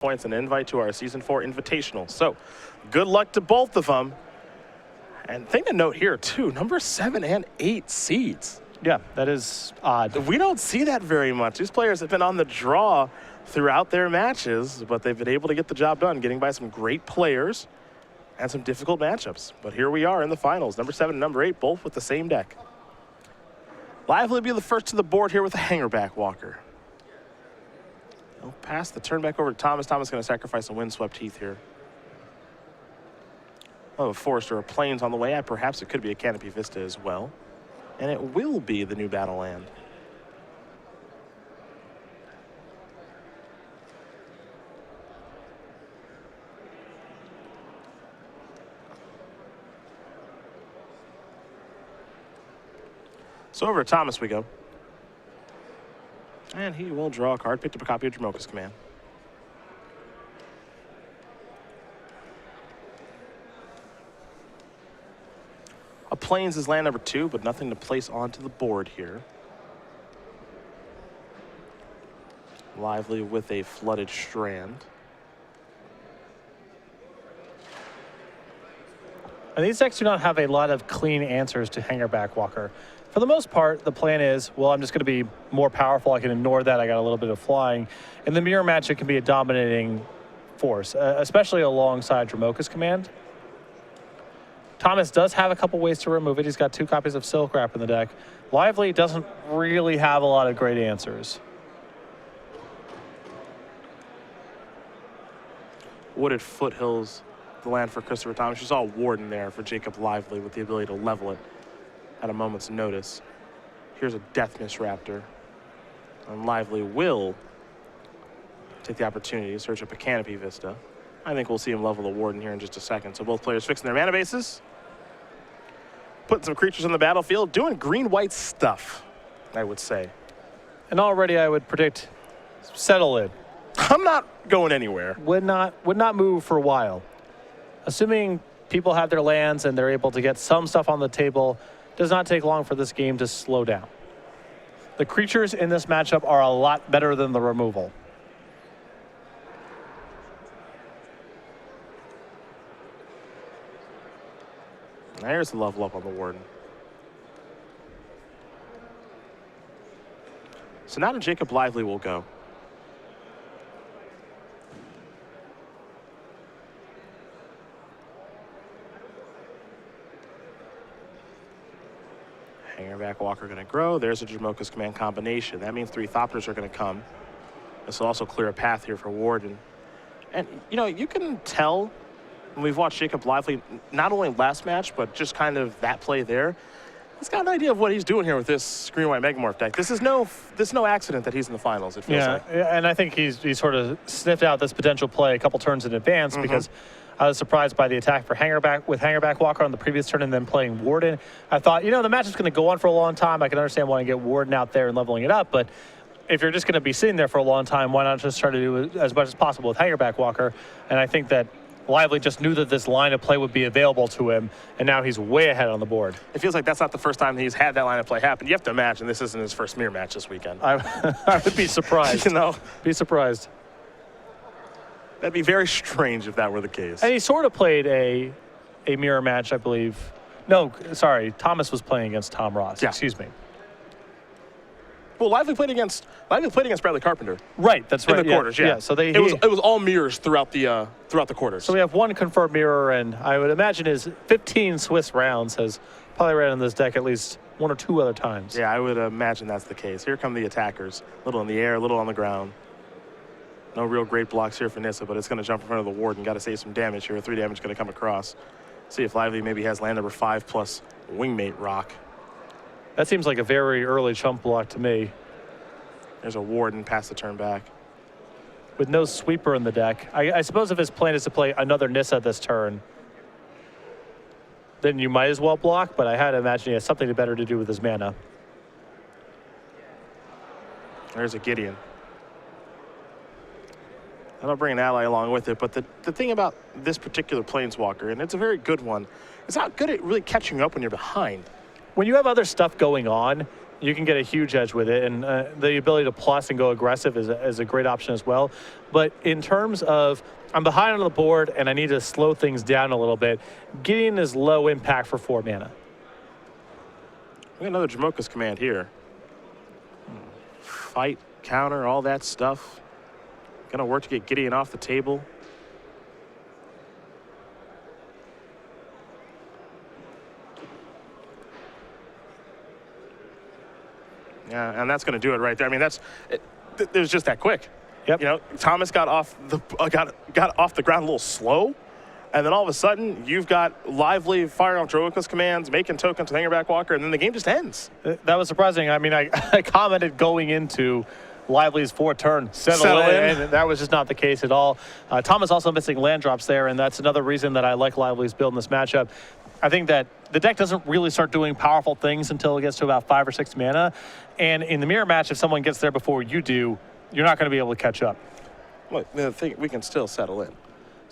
points and an invite to our Season 4 Invitational. So, good luck to both of them. And thing to note here, too, number 7 and 8 seeds. Yeah, that is odd. We don't see that very much. These players have been on the draw throughout their matches, but they've been able to get the job done, getting by some great players and some difficult matchups. But here we are in the finals, number 7 and number 8, both with the same deck. Lively will be the first to the board here with a hangerback walker. He'll pass the turn back over to Thomas. Thomas going to sacrifice a windswept heath here. Oh, a forest or a plains on the way. Perhaps it could be a canopy vista as well. And it will be the new battle land. So over to Thomas we go. And he will draw a card, picked up a copy of Jamoka's Command. A Plains is land number 2, but nothing to place onto the board here. Lively with a Flooded Strand. And these decks do not have a lot of clean answers to Hangerback Walker. For the most part, the plan is, well, I'm just going to be more powerful. I can ignore that. I got a little bit of flying. In the mirror match, it can be a dominating force, especially alongside Jamoka's Command. Thomas does have a couple ways to remove it. He's got 2 copies of Silk Wrap in the deck. Lively doesn't really have a lot of great answers. Wooded Foothills, the land for Christopher Thomas. You saw a Warden there for Jacob Lively with the ability to level it at a moment's notice. Here's a Death Mist Raptor. And Lively will take the opportunity to search up a Canopy Vista. I think we'll see him level the Warden here in just a second. So both players fixing their mana bases. Putting some creatures on the battlefield. Doing green-white stuff, I would say. And already I would predict settle it. I'm not going anywhere. Would not move for a while. Assuming people have their lands and they're able to get some stuff on the table, does not take long for this game to slow down. The creatures in this matchup are a lot better than the removal. There's the level up on the Warden. So now to Jacob Lively will go. Hangerback Walker going to grow. There's a Jamoka's Command combination. That means 3 Thopters are going to come. This will also clear a path here for Warden. And, you know, you can tell when we've watched Jacob Lively, not only last match, but just kind of that play there. He's got an idea of what he's doing here with this Green-White Megamorph deck. This is no accident that he's in the finals, it feels like. Yeah, and I think he's sort of sniffed out this potential play a couple turns in advance because I was surprised by the attack for Hangerback Walker on the previous turn and then playing Warden. I thought, you know, the match is going to go on for a long time. I can understand wanting to get Warden out there and leveling it up, but if you're just going to be sitting there for a long time, why not just try to do as much as possible with Hangerback Walker? And I think that Lively just knew that this line of play would be available to him, and now he's way ahead on the board. It feels like that's not the first time he's had that line of play happen. You have to imagine this isn't his first mirror match this weekend. I would be surprised. You know? Be surprised. That'd be very strange if that were the case. And he sort of played a mirror match, I believe. No, sorry, Thomas was playing against Tom Ross. Yeah. Excuse me. Well, Lively played against Bradley Carpenter. Right, that's right. In the quarters, yeah. So it was all mirrors throughout the quarters. So we have 1 confirmed mirror, and I would imagine his 15 Swiss rounds has probably ran in this deck at least 1 or 2 other times. Yeah, I would imagine that's the case. Here come the attackers. A little in the air, a little on the ground. No real great blocks here for Nissa, but it's going to jump in front of the Warden. Got to save some damage here. 3 damage going to come across. See if Lively maybe has land number 5 plus Wingmate Rock. That seems like a very early chump block to me. There's a Warden past the turn back. With no sweeper in the deck. I suppose if his plan is to play another Nissa this turn, then you might as well block, but I had to imagine he has something better to do with his mana. There's a Gideon. That'll bring an ally along with it, but the thing about this particular Planeswalker, and it's a very good one, it's not good at really catching up when you're behind. When you have other stuff going on, you can get a huge edge with it, and the ability to plus and go aggressive is a great option as well. But in terms of I'm behind on the board and I need to slow things down a little bit, Gideon is low impact for 4 mana. We got another Jamoka's command here. Fight, counter, all that stuff. Gonna work to get Gideon off the table. Yeah, and that's going to do it right there. I mean, it was just that quick. Yep. You know, Thomas got off the ground a little slow, and then all of a sudden you've got Lively firing off Jamoka's commands, making tokens with Hangerback Walker, and then the game just ends. That was surprising. I mean, I commented going into Lively's 4-turn settle in, and that was just not the case at all. Thomas also missing land drops there, and that's another reason that I like Lively's build in this matchup. I think that the deck doesn't really start doing powerful things until it gets to about 5 or 6 mana. And in the mirror match, if someone gets there before you do, you're not going to be able to catch up. Well, the thing, we can still settle in.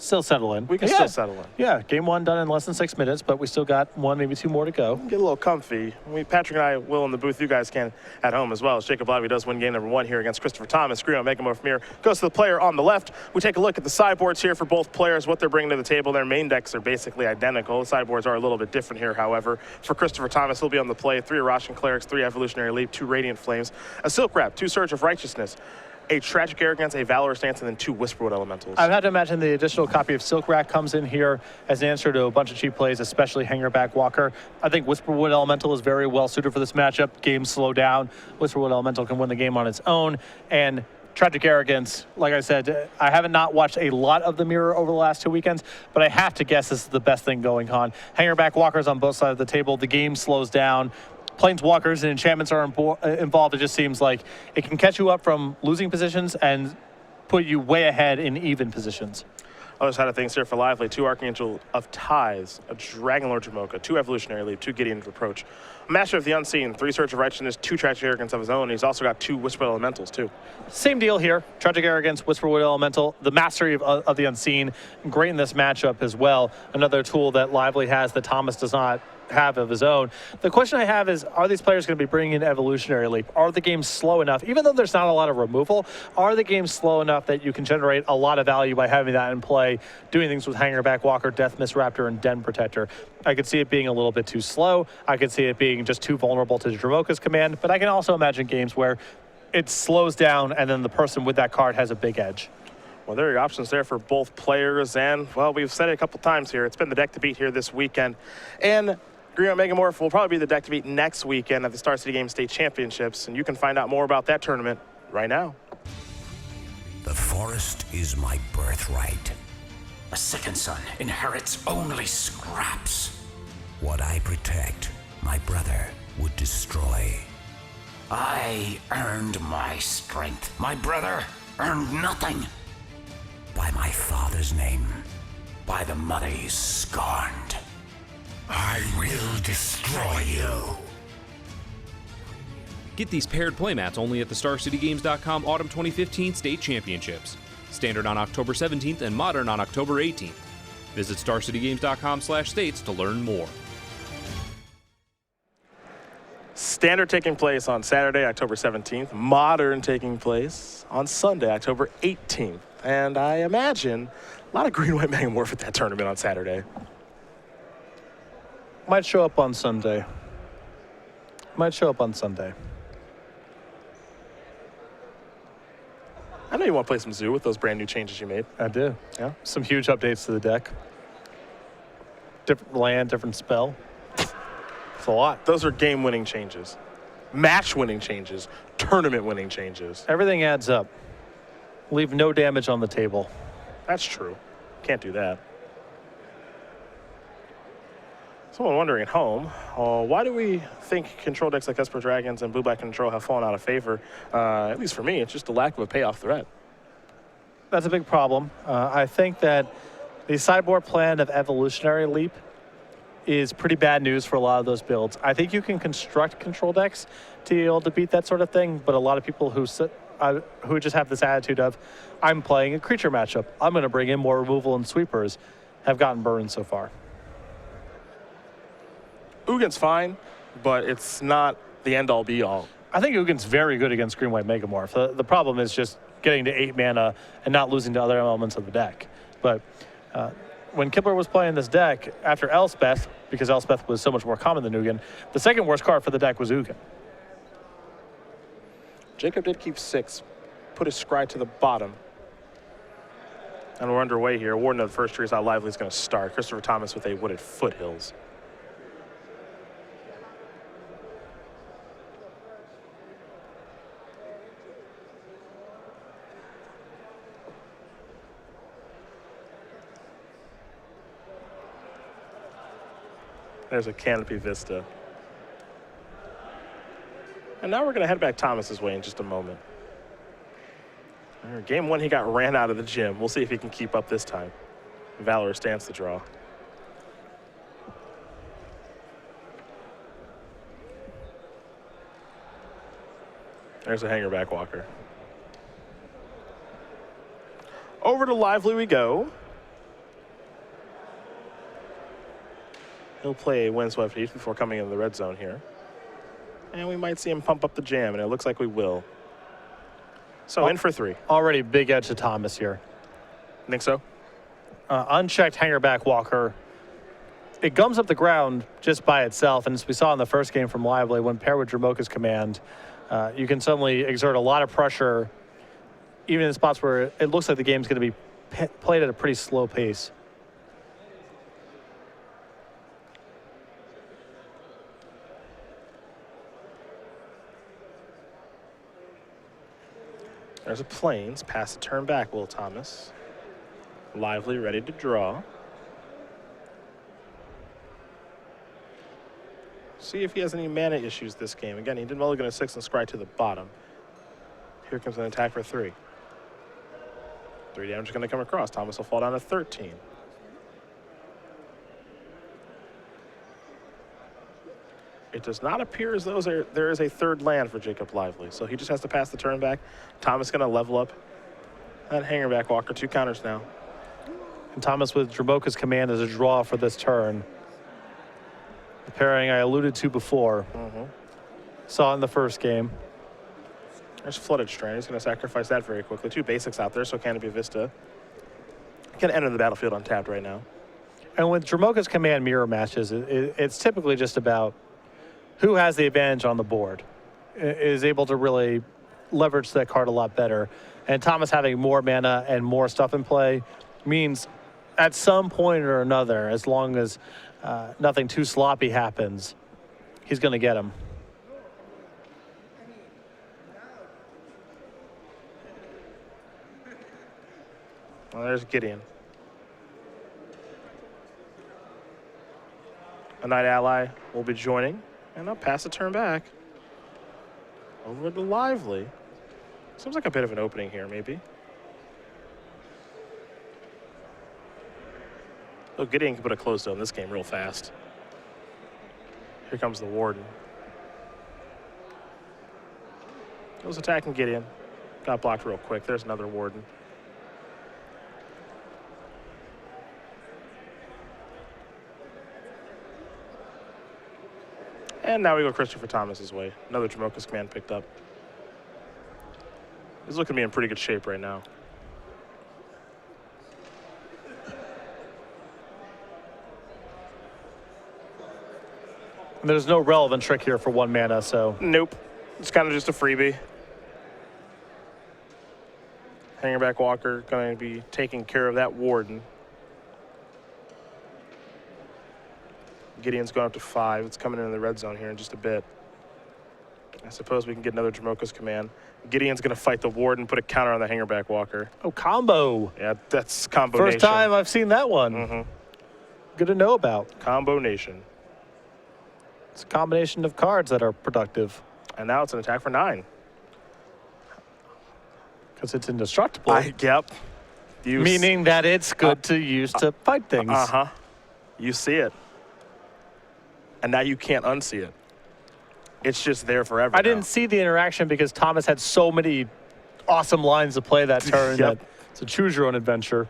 Still settle in. We can still settle in. Yeah, game 1 done in less than 6 minutes, but we still got 1, maybe 2 more to go. Get a little comfy. Patrick and I will in the booth. You guys can at home as well. As Jacob Lively does win game number 1 here against Christopher Thomas. Griot Megamorph from here goes to the player on the left. We take a look at the sideboards here for both players, what they're bringing to the table. Their main decks are basically identical. The sideboards are a little bit different here, however. For Christopher Thomas, he'll be on the play. 3 Arashan Clerics, 3 Evolutionary Leap, 2 Radiant Flames, a Silk Wrap, 2 Surge of Righteousness, a Tragic Arrogance, a Valorous Dance, and then 2 Whisperwood Elementals. I've had to imagine the additional copy of Silk Rack comes in here as an answer to a bunch of cheap plays, especially Hangerback Walker. I think Whisperwood Elemental is very well suited for this matchup. Games slow down. Whisperwood Elemental can win the game on its own. And Tragic Arrogance, like I said, I haven't not watched a lot of the Mirror over the last 2 weekends, but I have to guess this is the best thing going on. Hangerback Walker's on both sides of the table. The game slows down. Planeswalkers and enchantments are involved. It just seems like it can catch you up from losing positions and put you way ahead in even positions. Other side of things here for Lively, 2 Archangel of Ties, a Dragonlord Jamoka, 2 Evolutionary Leap, 2 Gideon's Reproach, a Master of the Unseen, 3 Search of Righteousness, 2 Tragic Arrogance of his own. He's also got 2 Whisperwood Elementals too. Same deal here. Tragic Arrogance, Whisperwood Elemental, the Mastery of the Unseen, great in this matchup as well. Another tool that Lively has that Thomas does not have of his own. The question I have is, are these players going to be bringing in Evolutionary Leap? Are the games slow enough, even though there's not a lot of removal, are the games slow enough that you can generate a lot of value by having that in play, doing things with Hangerback Walker, Death Mist Raptor, and Den Protector? I could see it being a little bit too slow. I could see it being just too vulnerable to Jamoka's command, but I can also imagine games where it slows down and then the person with that card has a big edge. Well, there are your options there for both players, and, well, we've said it a couple times here. It's been the deck to beat here this weekend. And Griot Megamorph will probably be the deck to beat next weekend at the Star City Games State Championships, and you can find out more about that tournament right now. The forest is my birthright. A second son inherits only scraps. What I protect, my brother would destroy. I earned my strength. My brother earned nothing. By my father's name, by the mother he scorned. I will destroy you. Get these paired playmats only at the StarCityGames.com Autumn 2015 State Championships. Standard on October 17th and Modern on October 18th. Visit StarCityGames.com/states to learn more. Standard taking place on Saturday, October 17th. Modern taking place on Sunday, October 18th. And I imagine a lot of green-white Megamorph at that tournament on Saturday. Might show up on Sunday. Might show up on Sunday. I know you want to play some Zoo with those brand new changes you made. I do. Yeah. Some huge updates to the deck. Different land, different spell. It's a lot. Those are game-winning changes, match-winning changes, tournament-winning changes. Everything adds up. Leave no damage on the table. That's true. Can't do that. Someone wondering at home, why do we think control decks like Esper Dragons and Blue-Black Control have fallen out of favor? At least for me, it's just a lack of a payoff threat. That's a big problem. I think that the sideboard plan of Evolutionary Leap is pretty bad news for a lot of those builds. I think you can construct control decks to be able to beat that sort of thing, but a lot of people who just have this attitude of, I'm playing a creature matchup, I'm going to bring in more removal and sweepers, have gotten burned so far. Ugin's fine, but it's not the end-all be-all. I think Ugin's very good against Green-White Megamorph. The problem is just getting to 8 mana and not losing to other elements of the deck. But when Kibler was playing this deck, after Elspeth, because Elspeth was so much more common than Ugin, the second worst card for the deck was Ugin. Jacob did keep 6, put his scry to the bottom. And we're underway here. Warden of the first tree is how Lively is going to start. Christopher Thomas with a Wooded Foothills. There's a Canopy Vista. And now we're going to head back Thomas's way in just a moment. Game 1, he got ran out of the gym. We'll see if he can keep up this time. Valor stands to draw. There's a Hangerback Walker. Over to Lively we go. He'll play a Windswept Heath before coming into the red zone here. And we might see him pump up the jam, and it looks like we will. So in for 3. Already big edge to Thomas here. Think so? Unchecked Hangerback Walker. It gums up the ground just by itself, and as we saw in the first game from Lively, when paired with Dramoka's command, you can suddenly exert a lot of pressure, even in spots where it looks like the game's going to be played at a pretty slow pace. There's a Plains. Pass the turn back, Will Thomas. Lively, ready to draw. See if he has any mana issues this game. Again, he did mulligan a 6 and scry to the bottom. Here comes an attack for 3. 3 damage is going to come across. Thomas will fall down to 13. It does not appear as though there is a third land for Jacob Lively, so he just has to pass the turn back. Thomas going to level up that Hangerback Walker. 2 counters now. And Thomas with Dramoka's command as a draw for this turn. The pairing I alluded to before. Saw in the first game. There's Flooded Strand. He's going to sacrifice that very quickly. 2 basics out there, so Canopy Vista can enter the battlefield untapped right now. And with Dramoka's command mirror matches, it's typically just about who has the advantage on the board, is able to really leverage that card a lot better. And Thomas having more mana and more stuff in play means at some point or another, as long as nothing too sloppy happens, he's going to get him. Well, there's Gideon. A Knight Ally will be joining. And I'll pass the turn back. Over to Lively. Seems like a bit of an opening here, maybe. Oh, Gideon can put a close on this game real fast. Here comes the Warden. Goes attacking Gideon. Got blocked real quick. There's another Warden. And now we go Christopher Thomas's way. Another Dramoka's command picked up. He's looking to be in pretty good shape right now. There's no relevant trick here for 1 mana, so. Nope. It's kind of just a freebie. Hangerback Walker going to be taking care of that Warden. Gideon's going up to 5. It's coming into the red zone here in just a bit. I suppose we can get another Dramoka's command. Gideon's going to fight the Warden, put a counter on the Hangerback Walker. Oh, combo. Yeah, that's Combo First Nation. time I've seen that one. Good to know about. Combo Nation. It's a combination of cards that are productive. And now it's an attack for 9. Because it's indestructible. Yep. Meaning that it's good to use to fight things. You see it. And now you can't unsee it. It's just there forever. I didn't see the interaction because Thomas had so many awesome lines to play that turn. Yep. That it's a choose your own adventure.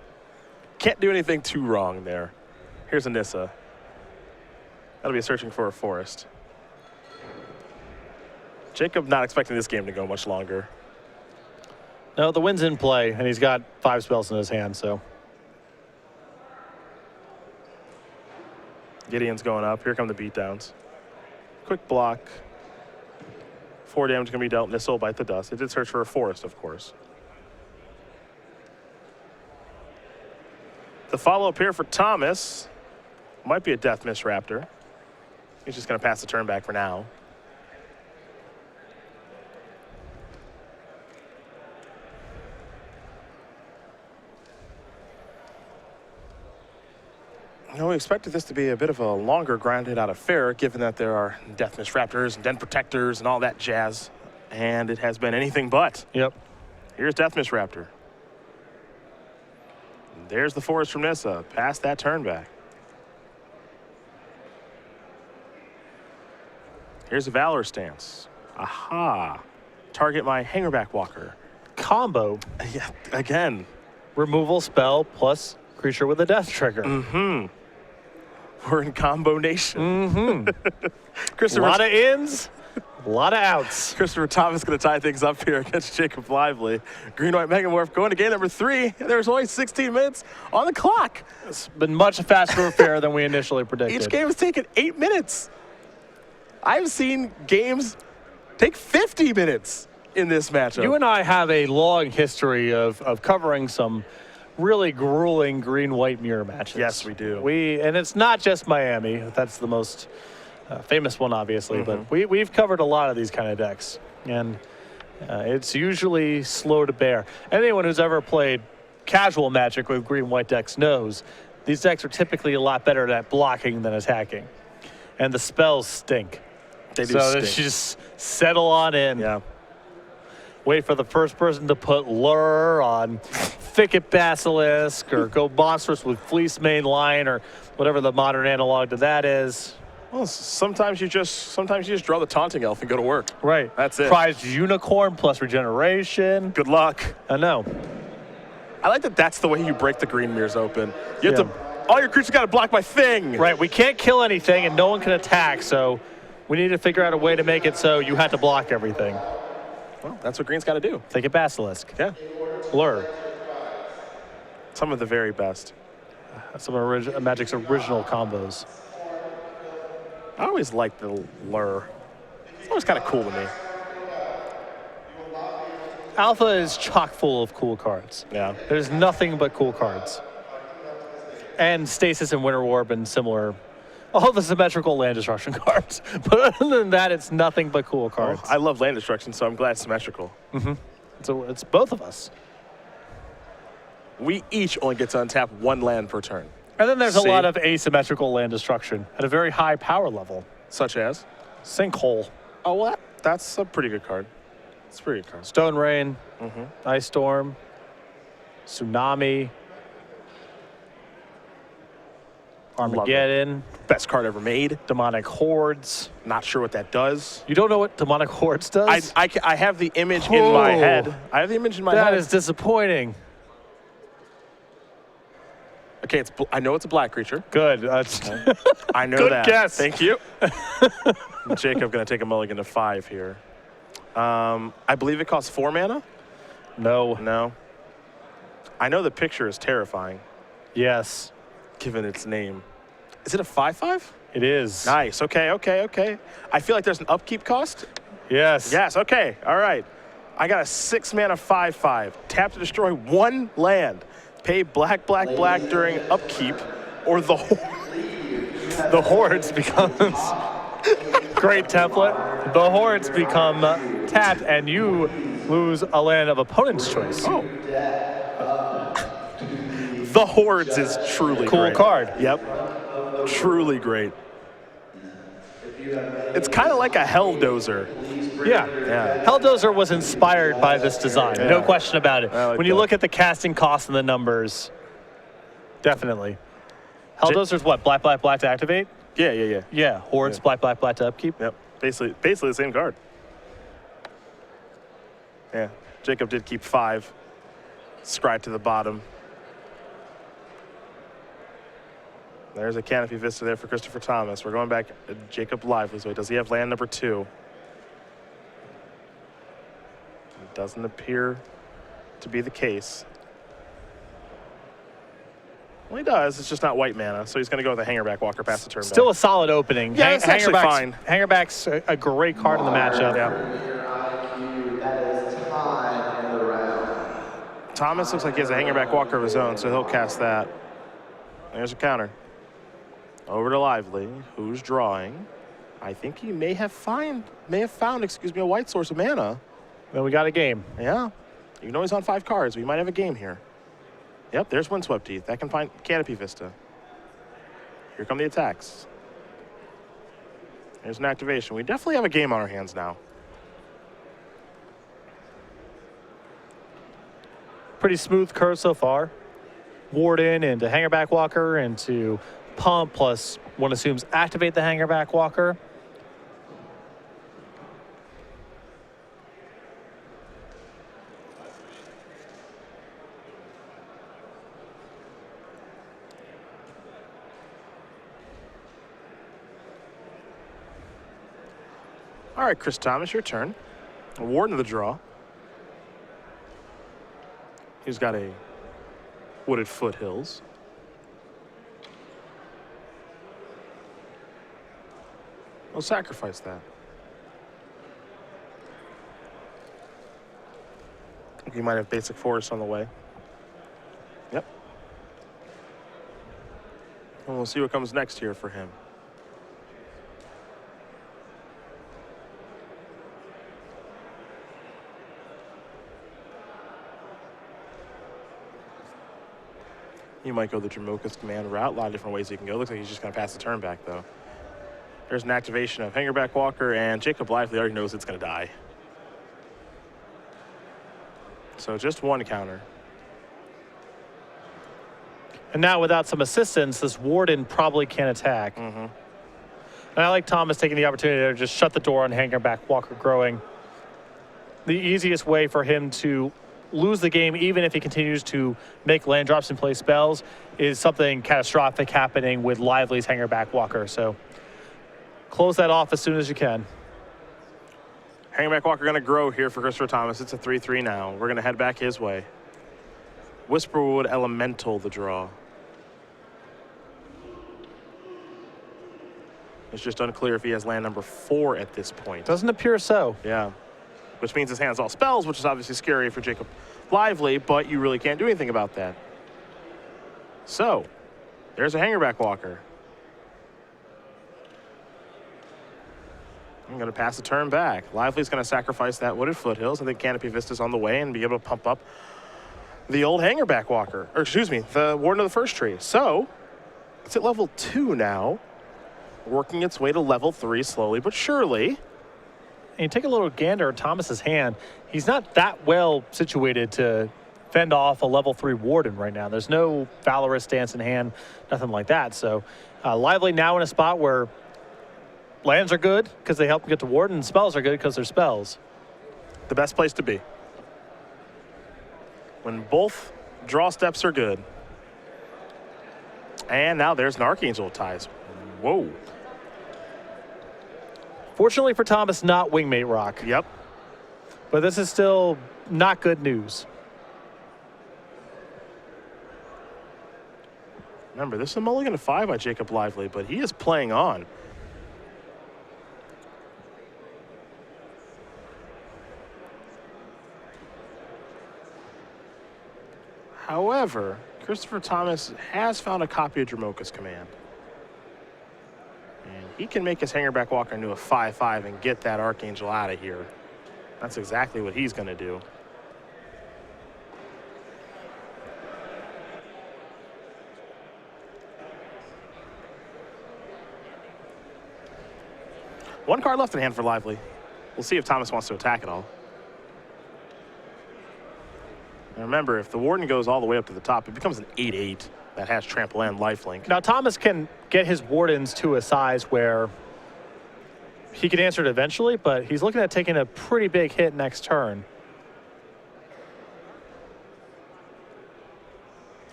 Can't do anything too wrong there. Here's a Nissa. That'll be searching for a forest. Jacob not expecting this game to go much longer. No, the wind's in play, and he's got 5 spells in his hand, so. Gideon's going up. Here come the beatdowns. Quick block. 4 damage can be dealt. Missile, bite the dust. It did search for a forest, of course. The follow-up here for Thomas might be a Death Miss Raptor. He's just going to pass the turn back for now. You know, we expected this to be a bit of a longer grinded out affair, given that there are Death Miss Raptors and Den Protectors and all that jazz. And it has been anything but. Yep. Here's Death Miss Raptor. And there's the Forest from Nissa. Past that turn back. Here's a Valor stance. Aha. Target my Hangerback Walker. Combo. Yeah, again. Removal spell plus creature with a death trigger. Mm-hmm. We're in combo nation. Mm-hmm. A lot of ins, a lot of outs. Christopher Thomas going to tie things up here against Jacob Lively. Green-White Megamorph going to game number 3. There's only 16 minutes on the clock. It's been much faster affair than we initially predicted. Each game has taken 8 minutes. I've seen games take 50 minutes in this matchup. You and I have a long history of covering some really grueling green-white mirror matches. Yes, we do. And it's not just Miami. That's the most famous one, obviously. But we've covered a lot of these kind of decks, and it's usually slow to bear. Anyone who's ever played casual Magic with green-white decks knows these decks are typically a lot better at blocking than attacking, and the spells stink. They do so stink. they just settle on in. Yeah. Wait for the first person to put Lure on Thicket Basilisk, or go monstrous with Fleece Main Lion, or whatever the modern analog to that is. Well, sometimes you just draw the Taunting Elf and go to work. Right. That's it. Prized Unicorn plus regeneration. Good luck. I know. I like that that's the way you break the green mirrors open. You have to, all your creatures got to block my thing. Right. We can't kill anything, and no one can attack, so we need to figure out a way to make it so you have to block everything. Well, that's what green's got to do. Thicket Basilisk. Yeah. Lure. Some of the very best. Some of Magic's original combos. I always liked the Lure. It's always kind of cool to me. Alpha is chock full of cool cards. Yeah. There's nothing but cool cards. And Stasis and Winter Warp and similar, all the symmetrical land destruction cards. But other than that, it's nothing but cool cards. I love land destruction, so I'm glad it's symmetrical. So it's both of us. We each only get to untap 1 land per turn. And then there's a lot of asymmetrical land destruction at a very high power level. Such as? Sinkhole. Oh, well, that's a pretty good card. It's a pretty good card. Stone Rain. Ice Storm. Tsunami. Armageddon. Best card ever made. Demonic Hordes. Not sure what that does. You don't know what Demonic Hordes does? I have the image in my head. I have the image in my head. That is disappointing. Okay, I know it's a black creature. Good. I know Good that. guess. Thank you. Jacob going to take a mulligan to 5 here. I believe it costs 4 mana? No. No. I know the picture is terrifying, Yes. given its name. Is it a 5/5? It is. Nice. Okay. I feel like there's an upkeep cost. Yes. Yes. Okay. All right. I got a 6 mana 5/5. Tap to destroy 1 land. Pay black during upkeep, or the Hordes becomes great template. The Hordes become tapped, and you lose a land of opponent's choice. Oh. The Hordes is truly Cool great. card. Yep. Truly great. It's kind of like a Helldozer. Yeah. Helldozer was inspired by this design. Yeah. No question about it. I like when you that. look at the casting cost and the numbers, definitely. Helldozer's what? Black to activate? Yeah. Yeah. Hordes, black to upkeep. Yep. Basically the same card. Yeah. Jacob did keep 5. Scry to the bottom. There's a Canopy Vista there for Christopher Thomas. We're going back to Jacob Lively's way. Does he have land number 2? Doesn't appear to be the case. Well, he does. It's just not white mana, so he's going to go with a Hangerback Walker past the turn. Still a solid opening. Yeah, it's actually fine. Hangerback's a great card in the matchup. Thomas looks like he has a Hangerback Walker of his own, so he'll cast that. There's a counter. Over to Lively, who's drawing. I think he may have found, a white source of mana. Then we got a game. Yeah. You know he's on 5 cards. We might have a game here. Yep, there's Windswept Teeth. That can find Canopy Vista. Here come the attacks. There's an activation. We definitely have a game on our hands now. Pretty smooth curve so far. Warden into Hangerback Walker into Pump, plus one assumes activate the Hangerback Walker. All right, Chris Thomas, your turn. Warden of the draw. He's got a Wooded Foothills. We'll sacrifice that. He might have Basic Forest on the way. Yep. And we'll see what comes next here for him. You might go the Jamoka's command route. A lot of different ways you can go. Looks like he's just going to pass the turn back, though. There's an activation of Hangerback Walker, and Jacob Lively already knows it's going to die. So just one counter. And now without some assistance, this Warden probably can't attack. Mm-hmm. And I like Thomas taking the opportunity to just shut the door on Hangerback Walker growing. The easiest way for him to lose the game, even if he continues to make land drops and play spells, is something catastrophic happening with Lively's Hangerback Walker. So close that off as soon as you can. Hangerback Walker going to grow here for Christopher Thomas. It's a 3-3 now. We're going to head back his way. Whisperwood Elemental the draw. It's just unclear if he has land number 4 at this point. Doesn't appear so. Yeah. Which means his hand's all spells, which is obviously scary for Jacob Lively, but you really can't do anything about that. So, there's a Hangerback Walker. I'm going to pass the turn back. Lively's going to sacrifice that Wooded Foothills. I think Canopy Vista's on the way and be able to pump up the old Hangerback Walker. Or excuse me, the Warden of the First Tree. So, it's at level 2 now. Working its way to level 3 slowly but surely. And you take a little gander at Thomas's hand. He's not that well situated to fend off a level 3 Warden right now. There's no Valorous Stance in hand, nothing like that. So Lively now in a spot where lands are good because they help him get to Warden, and spells are good because they're spells. The best place to be. When both draw steps are good. And now there's an Archangel Ties. Whoa. Fortunately for Thomas, not Wingmate Rock. Yep. But this is still not good news. Remember, this is a mulligan of 5 by Jacob Lively, but he is playing on. However, Christopher Thomas has found a copy of Jamoka's command. And he can make his Hangerback Walker into a 5-5 and get that Archangel out of here. That's exactly what he's going to do. One card left in hand for Lively. We'll see if Thomas wants to attack at all. And remember, if the Warden goes all the way up to the top, it becomes an 8-8 that has trample and lifelink. Now, Thomas can get his Wardens to a size where he can answer it eventually, but he's looking at taking a pretty big hit next turn.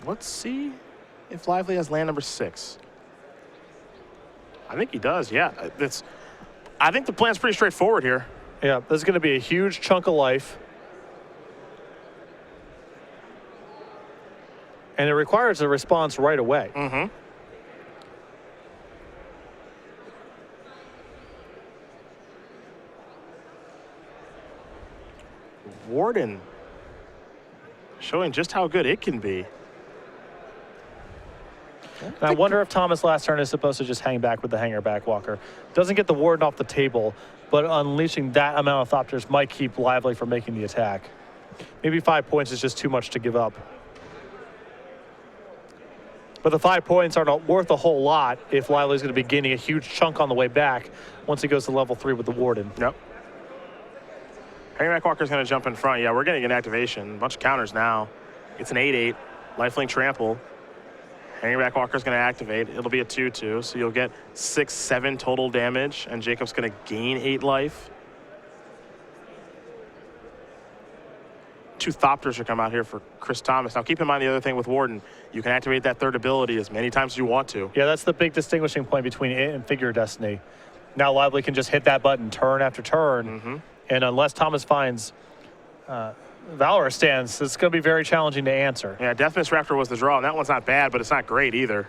Let's see if Lively has land number 6. I think he does, yeah. I think the plan's pretty straightforward here. Yeah, this is going to be a huge chunk of life. And it requires a response right away. Mm-hmm. Warden showing just how good it can be. And I wonder if Thomas last turn is supposed to just hang back with the hanger back walker. Doesn't get the Warden off the table, but unleashing that amount of Thopters might keep Lively from making the attack. Maybe 5 points is just too much to give up. But the 5 points are not worth a whole lot if Lively's going to be gaining a huge chunk on the way back once he goes to level 3 with the Warden. Yep. Hangback Walker's going to jump in front. Yeah, we're getting an activation. A bunch of counters now. It's an 8-8. Lifelink Trample. Hangback Walker's going to activate. It'll be a 2-2, so you'll get 6-7 total damage, and Jacob's going to gain 8 life. 2 Thopters are come out here for Chris Thomas. Now, keep in mind the other thing with Warden. You can activate that third ability as many times as you want to. Yeah, that's the big distinguishing point between it and Figure Destiny. Now Lively can just hit that button turn after turn, and unless Thomas finds Valorous Stance, it's going to be very challenging to answer. Yeah, Deathmiss Raptor was the draw, and that one's not bad, but it's not great either.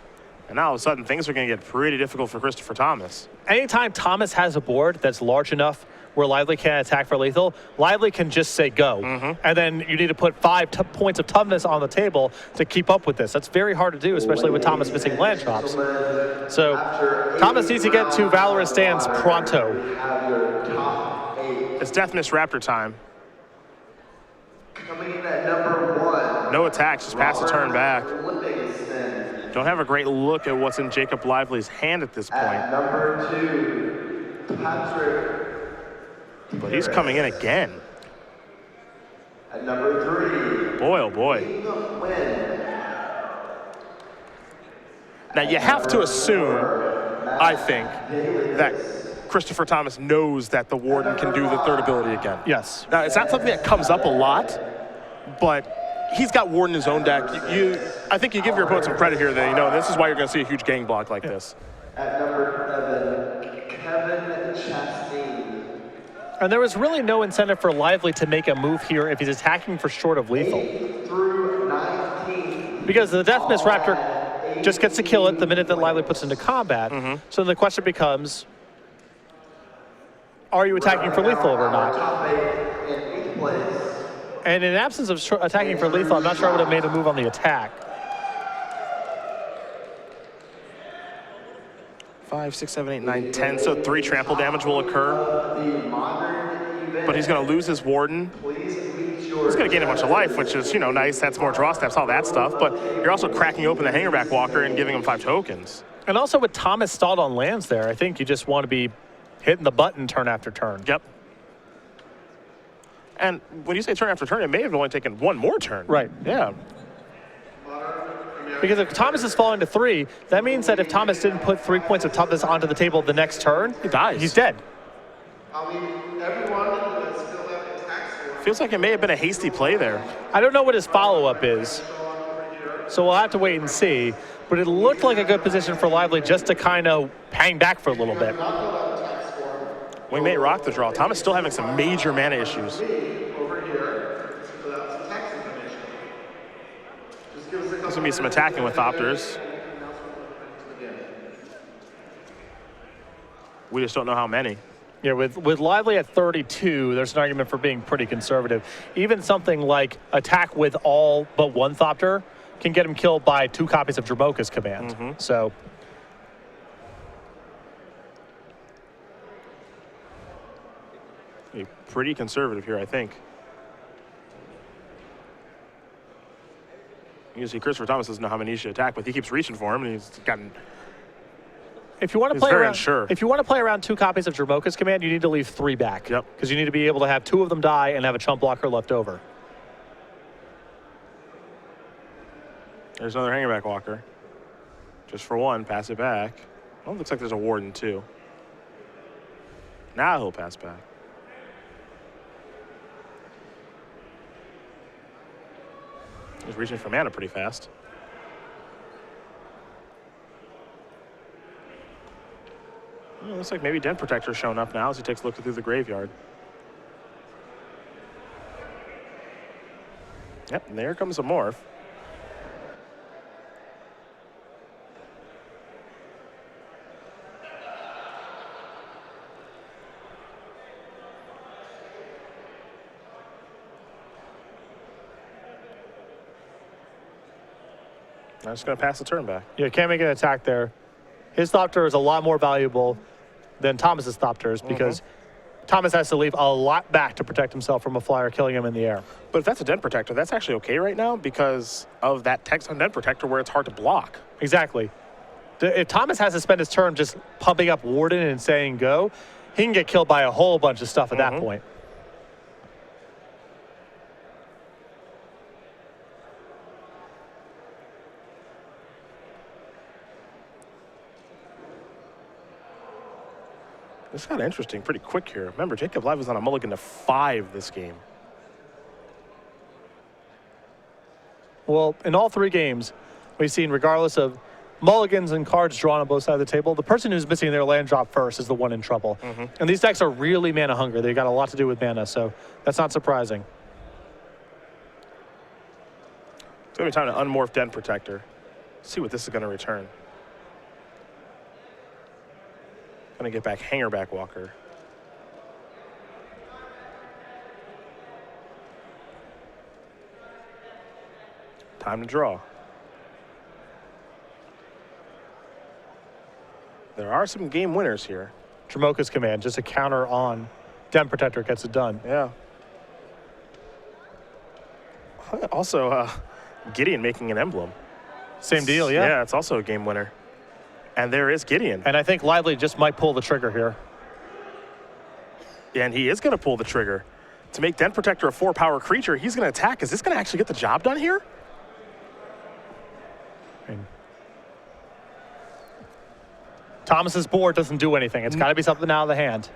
And now all of a sudden, things are going to get pretty difficult for Christopher Thomas. Anytime Thomas has a board that's large enough where Lively can't attack for lethal, Lively can just say go. And then you need to put 5 points of toughness on the table to keep up with this. That's very hard to do, especially with Thomas missing land drops. So Thomas needs to get to Valorous Stance pronto. It's Deathmiss Raptor time. Coming in at number 1. No attacks, just pass the turn back. Don't have a great look at what's in Jacob Lively's hand at this point. At number 2, Patrick. But he's coming in again. At number 3, Boy, oh boy. King of Wind. Now you have to assume, I think, that Christopher Thomas knows that the Warden can do the third ability again. Yes. Now, it's not something that comes up a lot, but he's got Warden in his own deck. I think you give your opponent some credit here that, you know, this is why you're going to see a huge gang block like this. At number 7, Kevin Chastain. And there was really no incentive for Lively to make a move here if he's attacking for short of lethal. 8 through 19. Because the Deathmiss Raptor just gets to kill it the minute that Lively puts into combat. So the question becomes, are you attacking for lethal or not? Top 8 in 8th place. And in absence of attacking for lethal, I'm not sure I would have made a move on the attack. 5, 6, 7, 8, 9, 10. So 3 trample damage will occur. But he's going to lose his Warden. He's going to gain a bunch of life, which is, you know, nice. That's more draw steps, all that stuff. But you're also cracking open the Hangerback Walker and giving him 5 tokens. And also with Thomas stalled on lands there, I think you just want to be hitting the button turn after turn. Yep. And when you say turn after turn, it may have only taken 1 more turn. Right. Yeah. Because if Thomas is falling to 3, that means that if Thomas didn't put 3 points of toughness onto the table the next turn, he dies. He's dead. Everyone that still have attacks for. Feels like it may have been a hasty play there. I don't know what his follow-up is, so we'll have to wait and see. But it looked like a good position for Lively just to kind of hang back for a little bit. We may rock the draw. Thomas still having some major mana issues. Over here, so that was attack information. Just give us a There's going to be some attacking with Thopters. We just don't know how many. Yeah, with Lively at 32, there's an argument for being pretty conservative. Even something like attack with all but 1 Thopter can get him killed by 2 copies of Dramoka's command. So pretty conservative here, I think. You can see Christopher Thomas doesn't know how many he should attack, but he keeps reaching for him, and he's gotten. if you want to He's play very around, unsure. if you want to play around 2 copies of Dramoka's command, you need to leave 3 back. Yep. Because you need to be able to have 2 of them die and have a chump blocker left over. There's another Hangerback Walker. Just for 1, pass it back. Oh, looks like there's a Warden too. Now he'll pass back. He's reaching for mana pretty fast. Well, looks like maybe Den Protector's showing up now as he takes a look through the graveyard. Yep, and there comes a Morph. I'm just going to pass the turn back. Yeah, can't make an attack there. His Thopter is a lot more valuable than Thomas's Thopters because Thomas has to leave a lot back to protect himself from a flyer killing him in the air. But if that's a Den Protector, that's actually okay right now because of that text on Den Protector where it's hard to block. Exactly. If Thomas has to spend his turn just pumping up Warden and saying go, he can get killed by a whole bunch of stuff at that point. This got interesting pretty quick here. Remember, Jacob Live was on a mulligan to 5 this game. Well, in all 3 games, we've seen, regardless of mulligans and cards drawn on both sides of the table, the person who's missing their land drop first is the one in trouble. And these decks are really mana hungry. They've got a lot to do with mana, so that's not surprising. It's going to be time to unmorph Den Protector. See what this is going to return. Going to get back Hangerback Walker. Time to draw. There are some game winners here. Dramoka's Command, just a counter on Den Protector, gets it done. Yeah. Also, Gideon making an emblem. Same deal, yeah. Yeah, it's also a game winner. And there is Gideon. And I think Lively just might pull the trigger here. And he is going to pull the trigger. To make Den Protector a 4-power creature, he's going to attack. Is this going to actually get the job done here? Thomas's board doesn't do anything. It's got to be something out of the hand.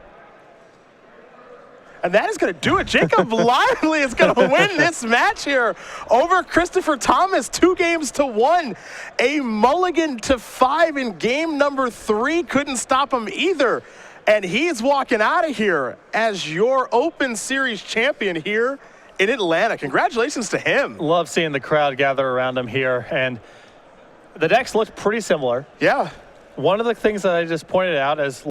And that is going to do it. Jacob Lively is going to win this match here over Christopher Thomas, 2-1. A mulligan to 5 in game number 3. Couldn't stop him either. And he's walking out of here as your Open Series champion here in Atlanta. Congratulations to him. Love seeing the crowd gather around him here. And the decks look pretty similar. Yeah. One of the things that I just pointed out is